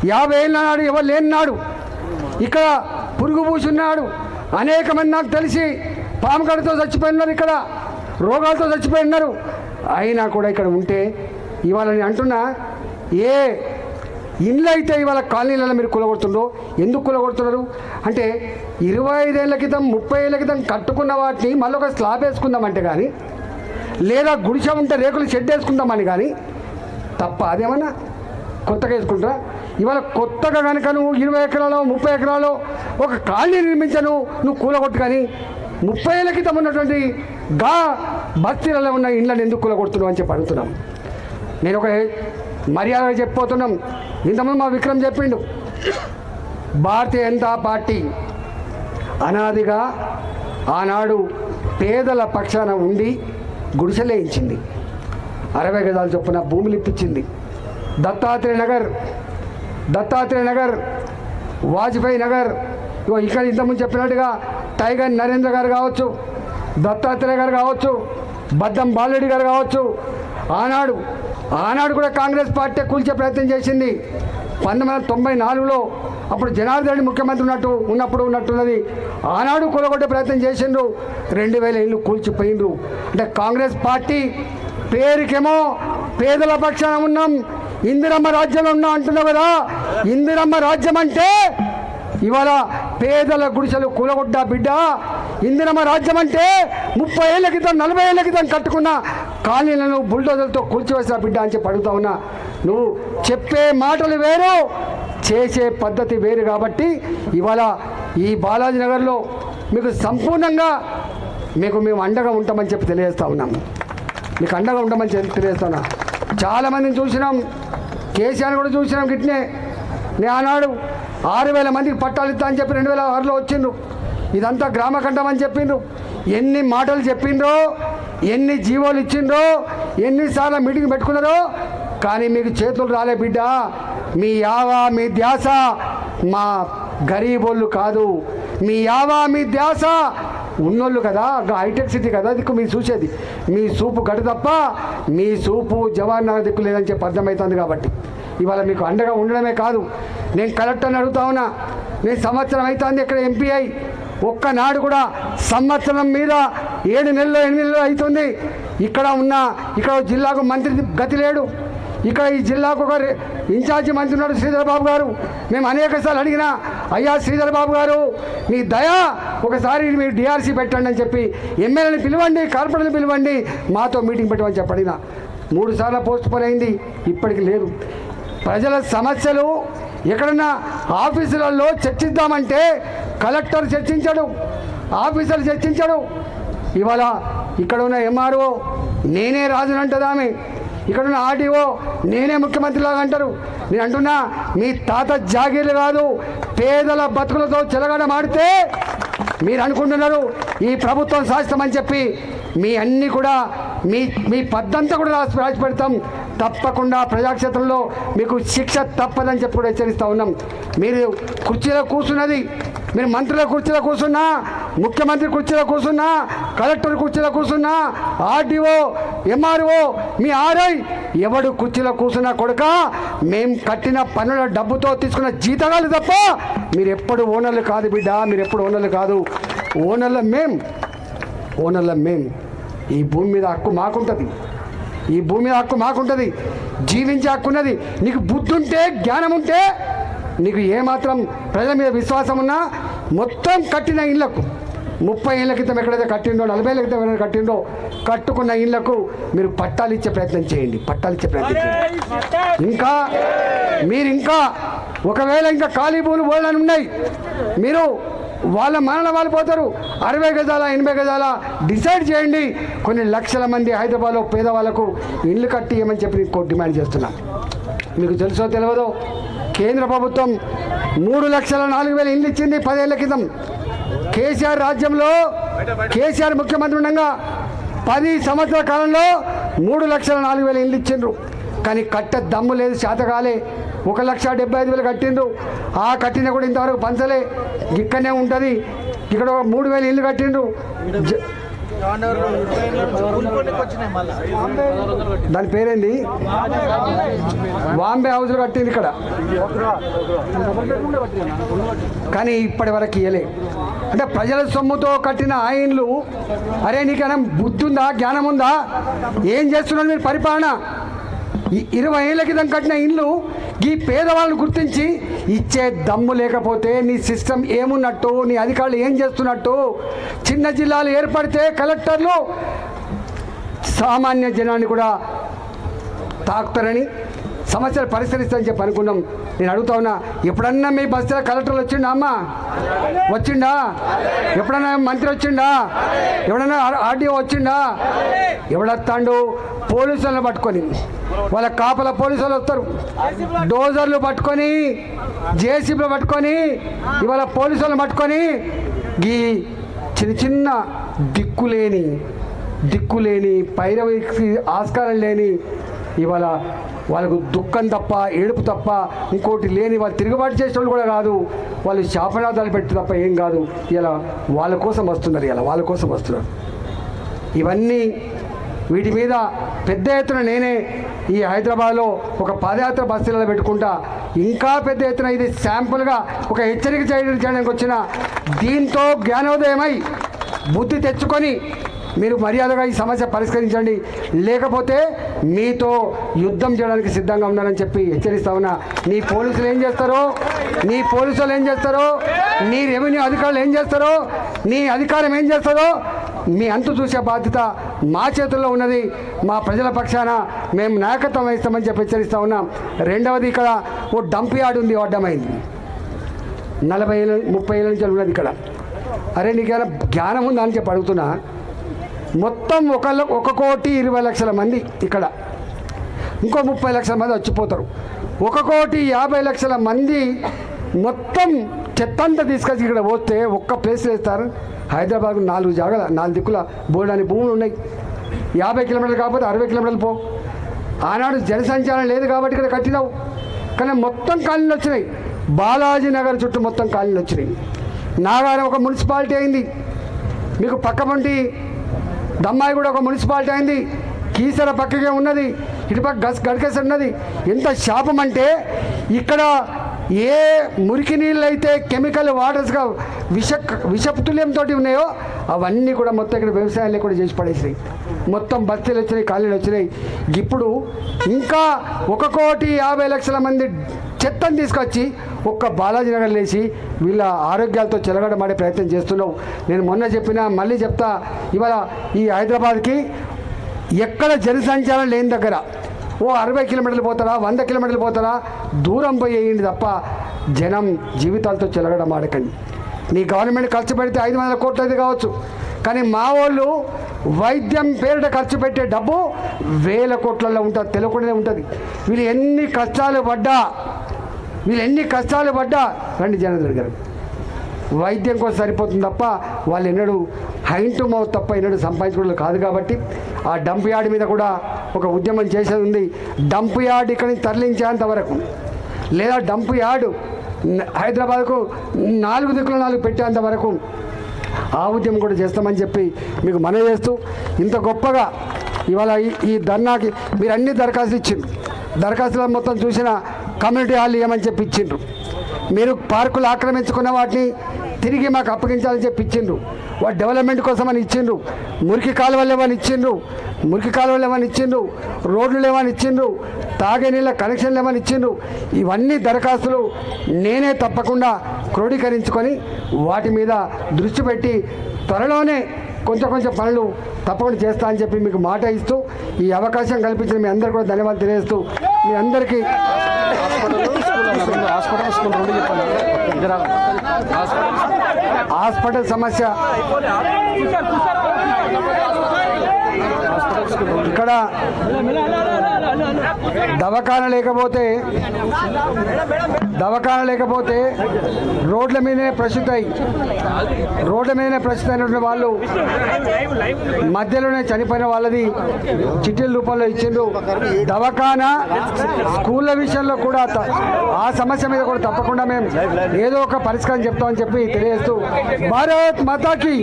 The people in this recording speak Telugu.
50 ఏళ్ళ నాడు ఎవరు లేనినాడు ఇక్కడ పురుగు పూసున్నాడు. అనేక మంది నాకు తెలిసి పాము కడుతో చచ్చిపోయినారు, ఇక్కడ రోగాలతో చచ్చిపోయినారు. అయినా కూడా ఇక్కడ ఉంటే ఇవాళ నేను అంటున్నా, ఏ ఇండ్లు అయితే ఇవాళ కాలనీలలో మీరు కూలగొడుతుండ్రో ఎందుకు కూలగొడుతున్నారు అంటే 25 ఏళ్ల క్రితం 30 ఏళ్ల క్రితం కట్టుకున్న వాటిని మళ్ళీ ఒక స్లాబ్ వేసుకుందామంటే కానీ, లేదా గుడిసె ఉంటే రేకులు షెడ్ వేసుకుందామని కానీ తప్ప అదేమన్నా కొత్తగా వేసుకుంటారా? ఇవాళ కొత్తగా కనుక నువ్వు 20 ఎకరాలు 30 ఎకరాలు ఒక కాలనీ నిర్మించను నువ్వు కూలగొట్టు, కానీ 30 ఏళ్ల క్రితం ఉన్నటువంటి బస్తీలలో ఉన్న ఇండ్లను ఎందుకు కూలగొడుతున్నావు అని చెప్పి అడుగుతున్నాం. నేను ఒక మర్యాదగా చెప్పిపోతున్నాం. ఇంతకుముందు మా విక్రమ్ చెప్పిండు, భారతీయ జనతా పార్టీ అనాదిగా ఆనాడు పేదల పక్షాన ఉండి గుడిసెలేయించింది, 60 గజాల చొప్పున భూములు ఇప్పించింది. దత్తాత్రేయ నగర్, వాజ్పేయి నగర్, ఇక్కడ ఇంతకుముందు చెప్పినట్టుగా టైగర్ నరేంద్ర గారు కావచ్చు, దత్తాత్రేయ గారు కావచ్చు, బద్దం బాలరెడ్డి గారు కావచ్చు, ఆనాడు కూడా కాంగ్రెస్ పార్టీ కూల్చే ప్రయత్నం చేసింది. 1994లో అప్పుడు జనార్దన్ రెడ్డి ముఖ్యమంత్రి ఉన్నప్పుడు ఉన్నట్టున్నది, ఆనాడు కూలగొట్టే ప్రయత్నం చేసిండ్రు. 2000 ఇళ్ళు కూల్చిపోయిండ్రు. అంటే కాంగ్రెస్ పార్టీ పేరుకేమో పేదల పక్షాన ఉన్నాం, ఇందిరమ్మ రాజ్యంలో ఉన్నాం అంటున్నావు కదా. ఇందిరమ్మ రాజ్యం అంటే ఇవాళ పేదల గుడిసెలు కూలగొడ్డా బిడ్డ. ఇందిరమ్మ రాజ్యం అంటే 30 ఏళ్ల క్రితం 40 ఏళ్ల క్రితం కట్టుకున్న కాలనీలను బుల్డోజర్లతో కూల్చివేసిన బిడ్డ అని చెప్పి అడుగుతా ఉన్నా. నువ్వు చెప్పే మాటలు వేరు, చేసే పద్ధతి వేరు. కాబట్టి ఇవాళ ఈ బాలాజీ నగర్లో మీకు సంపూర్ణంగా మేము అండగా ఉంటామని చెప్పి తెలియజేస్తా ఉన్నాం. మీకు అండగా ఉంటామని తెలియజేస్తా ఉన్నా. చాలామందిని చూసినాం, కేసీఆర్ కూడా చూసినాం. గిట్నే నేను ఆనాడు 6000 మందికి పట్టాలు ఇస్తా అని చెప్పి 2006లో వచ్చిండ్రు. ఇదంతా గ్రామకంఠం అని చెప్పిండ్రు. ఎన్ని మాటలు చెప్పిండ్రో, ఎన్ని జీవోలు ఇచ్చిండ్రో, ఎన్నిసార్లు మీటింగ్ పెట్టుకున్నారో, కానీ మీకు చేతులు రాలే బిడ్డ. మీ యావా మీ ధ్యాస మా గరీబోళ్ళు కాదు, మీ యావా మీ ధ్యాస ఉన్నోళ్ళు కదా, హైటెక్ సిటీ కదా దిక్కు మీరు చూసేది. మీ సూపు గడు తప్ప మీ సూపు జవాన్ నగర్ దిక్కు లేదని చెప్పి అర్థమవుతుంది. కాబట్టి ఇవాళ మీకు అండగా ఉండడమే కాదు, నేను కలెక్టర్ని అడుగుతా ఉన్నా. నేను సంవత్సరం అవుతుంది ఇక్కడ ఎంపీ అయి, ఒక్కనాడు కూడా సంవత్సరం మీద 7 నెలలు 8 నెలలు అవుతుంది ఇక్కడ జిల్లాకు మంత్రి గతి లేడు. ఇక్కడ ఈ జిల్లాకు ఒక ఇన్ఛార్జి మంత్రి ఉన్నాడు శ్రీధర్ బాబు గారు. మేము అనేకసార్లు అడిగినా, అయ్యా శ్రీధర్ బాబు గారు మీ దయా ఒకసారి మీరు డిఆర్సీ పెట్టండి అని చెప్పి ఎమ్మెల్యేని పిలవండి, కార్పొరేటర్ని పిలవండి, మాతో మీటింగ్ పెట్టమని చెప్పి అడిగినా. 3 సార్లు పోస్ట్ పోన్ అయింది, ఇప్పటికి లేదు. ప్రజల సమస్యలు ఎక్కడన్నా ఆఫీసులలో చర్చిద్దామంటే కలెక్టర్ చర్చించడు, ఆఫీసర్లు చర్చించడు. ఇవాళ ఇక్కడ ఉన్న ఎంఆర్ఓ నేనే రాజునంటదామె, ఇక్కడున్న ఆర్డీఓ నేనే ముఖ్యమంత్రిలాగా అంటారు. నేను అంటున్నా, మీ తాత జాగీర్లు కాదు, పేదల బతుకులతో చెలగడమాడితే మీరు అనుకుంటున్నారు ఈ ప్రభుత్వం శాశ్వతమని చెప్పి. మీ అన్నీ కూడా మీ పద్దంతా కూడా రాసి పెడతాం. తప్పకుండా ప్రజాక్షేత్రంలో మీకు శిక్ష తప్పదని చెప్పి కూడా హెచ్చరిస్తూ ఉన్నాం. మీరు కుర్చీలో కూర్చున్నది, మీరు మంత్రుల కుర్చీలో కూర్చున్నా, ముఖ్యమంత్రి కుర్చీలో కూర్చున్నా, కలెక్టర్ కుర్చీలో కూర్చున్నా, ఆర్డీఓ ఎంఆర్ఓ మీ ఆర్ఐ ఎవడు కుర్చీలో కూర్చున్నా కొడుక, మేము కట్టిన పన్నుల డబ్బుతో తీసుకున్న జీతగాలు తప్ప మీరు ఎప్పుడు ఓనర్లు కాదు బిడ్డ, మీరు ఎప్పుడు ఓనర్లు కాదు. ఓనర్ల మేం. ఈ భూమి మీద హక్కు మాకుంటుంది, ఈ భూమి మీద హక్కు మాకుంటుంది, జీవించే హక్కు ఉన్నది. నీకు బుద్ధి ఉంటే, జ్ఞానం ఉంటే, నీకు ఏమాత్రం ప్రజల మీద విశ్వాసం ఉన్నా మొత్తం కట్టిన ఇళ్లకు 30 ఏళ్ల క్రితం ఎక్కడైతే కట్టిండో, 40 ఏళ్ల క్రితం ఎక్కడైతే కట్టిండో కట్టుకున్న ఇళ్లకు మీరు పట్టాలు ఇచ్చే ప్రయత్నం చేయండి, ఇంకా ఒకవేళ ఇంకా ఖాళీ భూములు పోలని ఉన్నాయి, మీరు వాళ్ళ మరణ వాళ్ళు పోతారు. 60 గజాల 80 గజాల డిసైడ్ చేయండి. కొన్ని లక్షల మంది హైదరాబాద్లో పేదవాళ్ళకు ఇల్లు కట్టి ఇవ్వమని చెప్పి నేను డిమాండ్ చేస్తున్నా. మీకు తెలుసో తెలియదో, కేంద్ర ప్రభుత్వం 3,04,000 ఇల్లు ఇచ్చింది 10 ఏళ్ల క్రితం. కేసీఆర్ రాజ్యంలో కేసీఆర్ ముఖ్యమంత్రి ఉండగా 10 సంవత్సరాల కాలంలో 3,04,000 ఇల్లు ఇచ్చిండ్రు. కానీ కట్ట దమ్ము లేదు, శాతకాలే. 1,75,000 కట్టిండ్రు. ఆ కట్టిన కూడా ఇంతవరకు పంచలే, ఇక్కడనే ఉంటుంది. ఇక్కడ 3,000 ఇల్లు కట్టిండ్రు. దాని పేరేంది, బాంబే హౌస్లు కట్టింది ఇక్కడ, కానీ ఇప్పటి వరకు ఇయ్యలే. అంటే ప్రజల సొమ్ముతో కట్టిన ఆ ఇండ్లు, అరే నీకైనా బుద్ధి ఉందా, జ్ఞానం ఉందా, ఏం చేస్తున్నారు మీరు పరిపాలన? 20 ఏళ్ళ క్రితం కట్టిన ఇండ్లు ఈ పేదవాళ్ళని గుర్తించి ఇచ్చే దమ్ము లేకపోతే నీ సిస్టమ్ ఏమున్నట్టు, నీ అధికారులు ఏం చేస్తున్నట్టు? చిన్న జిల్లాలు ఏర్పడితే కలెక్టర్లు సామాన్య జనాన్ని కూడా తాకుతారని, సమస్యలు పరిష్కరిస్తారని చెప్పి అనుకున్నాం. నేను అడుగుతా ఉన్నా, ఎప్పుడన్నా మీ బస్తీలో కలెక్టర్లు వచ్చిండా అమ్మా? వచ్చిండా? ఎప్పుడన్నా మంత్రి వచ్చిండా? ఎవడన్నా ఆర్డీఓ వచ్చిండా? ఎవడొస్తాడు? పోలీసులను పట్టుకొని, వాళ్ళ కాపల పోలీసు వాళ్ళు వస్తారు, డోజర్లు పట్టుకొని, జేసీబీలు పట్టుకొని, ఇవాళ పోలీసు వాళ్ళని పట్టుకొని ఈ చిన్న చిన్న దిక్కులేని పైరవికి ఆస్కారం లేని, ఇవాళ వాళ్ళకు దుఃఖం తప్ప, ఏడుపు తప్ప ఇంకోటి లేని, వాళ్ళు తిరుగుబాటు చేసేవాళ్ళు కూడా కాదు, వాళ్ళు శాపనాదాలు పెట్టి తప్ప ఏం కాదు. ఇలా వాళ్ళ కోసం వస్తున్నారు. ఇవన్నీ వీటి మీద పెద్ద ఎత్తున నేనే ఈ హైదరాబాద్లో ఒక పాదయాత్ర బస్తీలలో పెట్టుకుంటా, ఇంకా పెద్ద ఎత్తున ఇది శాంపుల్గా ఒక హెచ్చరిక చేయడానికి వచ్చిన, దీంతో జ్ఞానోదయమై బుద్ధి తెచ్చుకొని మీరు మర్యాదగా ఈ సమస్య పరిష్కరించండి, లేకపోతే మీతో యుద్ధం చేయడానికి సిద్ధంగా ఉన్నారని చెప్పి హెచ్చరిస్తా ఉన్నా. నీ పోలీసులు ఏం చేస్తారో, నీ పోలీసులు ఏం చేస్తారో, నీ రెవెన్యూ అధికారులు ఏం చేస్తారో, నీ అధికారం ఏం చేస్తారో మీ అంతు చూసే బాధ్యత మా చేతుల్లో ఉన్నది. మా ప్రజల పక్షాన మేము నాయకత్వం వహిస్తామని చెప్పి హెచ్చరిస్తా ఉన్నాం. రెండవది, ఇక్కడ ఓ డంప్ యార్డ్ ఉంది, అడ్డమైంది, 40 ఏళ్ళ 30 ఏళ్ళ నుంచి ఉన్నది ఇక్కడ. అరే నీకేమైనా జ్ఞానం ఉందా అని చెప్పి అడుగుతున్నా. మొత్తం 1,20,00,000 మంది ఇక్కడ, ఇంకో 30 లక్షల మంది వచ్చిపోతారు. 1,50,00,000 మంది మొత్తం చెత్తంతా తీసుకొచ్చి ఇక్కడ పోతే ఒక్క ప్లేస్లో వేస్తారు. హైదరాబాద్కు 4 జాగాల 4 దిక్కుల బోర్డానికి భూములు ఉన్నాయి. 50 కిలోమీటర్లు కాకపోతే 60 కిలోమీటర్లు పో. ఆనాడు జనసంచారం లేదు కాబట్టి ఇక్కడ కట్టినావు, కానీ మొత్తం కాలనీలు వచ్చినాయి. బాలాజీ నగర్ చుట్టూ మొత్తం కాలనీలు వచ్చినాయి. నాగారం ఒక మున్సిపాలిటీ అయింది, మీకు పక్క పంటి దమ్మాయి కూడా ఒక మున్సిపాలిటీ అయింది, కీసర పక్కకే ఉన్నది, ఇటుపక్క గడికేసరి ఉన్నది. ఎంత శాపం అంటే ఇక్కడ ఏ మురికి నీళ్ళు అయితే కెమికల్ వాటర్స్గా విషపుతుల్యంతో ఉన్నాయో అవన్నీ కూడా మొత్తం ఇక్కడ వ్యవసాయాన్ని కూడా చేసి పడేసినాయి. మొత్తం బస్తీలు వచ్చినాయి, కాలనీలు వచ్చినాయి. ఇప్పుడు ఇంకా 1,50,00,000 మంది చెత్తను తీసుకొచ్చి ఒక్క బాలాజీ నగర్ లేచి వీళ్ళ ఆరోగ్యాలతో చెలగడమాడే ప్రయత్నం చేస్తున్నావు. నేను మొన్న చెప్పినా, మళ్ళీ చెప్తా, ఇవాళ ఈ హైదరాబాద్కి ఎక్కడ జనసంచారం లేని దగ్గర ఓ 60 కిలోమీటర్లు పోతారా, 100 కిలోమీటర్లు పోతారా, దూరం పోయేయండి తప్ప జనం జీవితాలతో చెలగడమాడకండి. నీ గవర్నమెంట్ ఖర్చు పెడితే 500 కోట్లు అయితే కావచ్చు, కానీ మా వాళ్ళు వైద్యం పేరిట ఖర్చు పెట్టే డబ్బు 1000 కోట్లలో ఉంటుంది, తెలియకుండానే ఉంటుంది. వీళ్ళు ఎన్ని కష్టాలు పడ్డా రండి జనార్దన్ గారు, వైద్యం కోసం సరిపోతుంది తప్ప వాళ్ళు ఎన్నడూ హైన్ టు మౌత్ తప్ప ఎన్నడూ సంపాదించుకోవడం కాదు. కాబట్టి ఆ డంప్ యార్డ్ మీద కూడా ఒక ఉద్యమం చేసేది ఉంది. డంప్ యార్డ్ ఇక్కడి నుంచి తరలించేంత వరకు, లేదా డంప్ యార్డు హైదరాబాద్కు 4 దిక్కుల 4 పెట్టేంత వరకు ఆ ఉద్యమం కూడా చేస్తామని చెప్పి మీకు మనవి చేస్తూ, ఇంత గొప్పగా ఇవాళ ఈ ధర్నాకి మీరు అన్ని దరఖాస్తులు ఇచ్చిండ్రు. దరఖాస్తులను మొత్తం చూసిన కమ్యూనిటీ హాల్ ఇవ్వమని చెప్పి ఇచ్చిండ్రు. మీరు పార్కులు ఆక్రమించుకున్న వాటిని తిరిగి మాకు అప్పగించాలని చెప్పి ఇచ్చిండ్రు. వాటి డెవలప్మెంట్ కోసం అని ఇచ్చిండ్రు. మురికి కాలువలు ఏమని ఇచ్చిండ్రు, రోడ్లు ఏమని ఇచ్చిండ్రు, తాగే నీళ్ళ కనెక్షన్లు ఏమని ఇచ్చిండ్రు. ఇవన్నీ దరఖాస్తులు నేనే తప్పకుండా క్రోడీకరించుకొని వాటి మీద దృష్టి పెట్టి త్వరలోనే కొంచెం పనులు తప్పకుండా చేస్తా అని చెప్పి మీకు మాట ఇస్తూ, ఈ అవకాశం కల్పించిన మీ అందరికీ కూడా ధన్యవాదాలు తెలియజేస్తూ, మీ అందరికీ హాస్పిటల్ సమస్య ఇక్కడ దవాఖానా లేకపోతే రోడ్ల మీదనే ప్రస్తుతమైనటువంటి వాళ్ళు మధ్యలోనే చనిపోయిన వాళ్ళది చిట్టీల రూపంలో ఇచ్చిండ్రు. దవాఖానా స్కూళ్ళ విషయంలో కూడా ఆ సమస్య మీద కూడా తప్పకుండా మేము ఏదో ఒక పరిష్కారం చెప్తామని చెప్పి తెలియజేస్తూ, భారత్ మాతాకి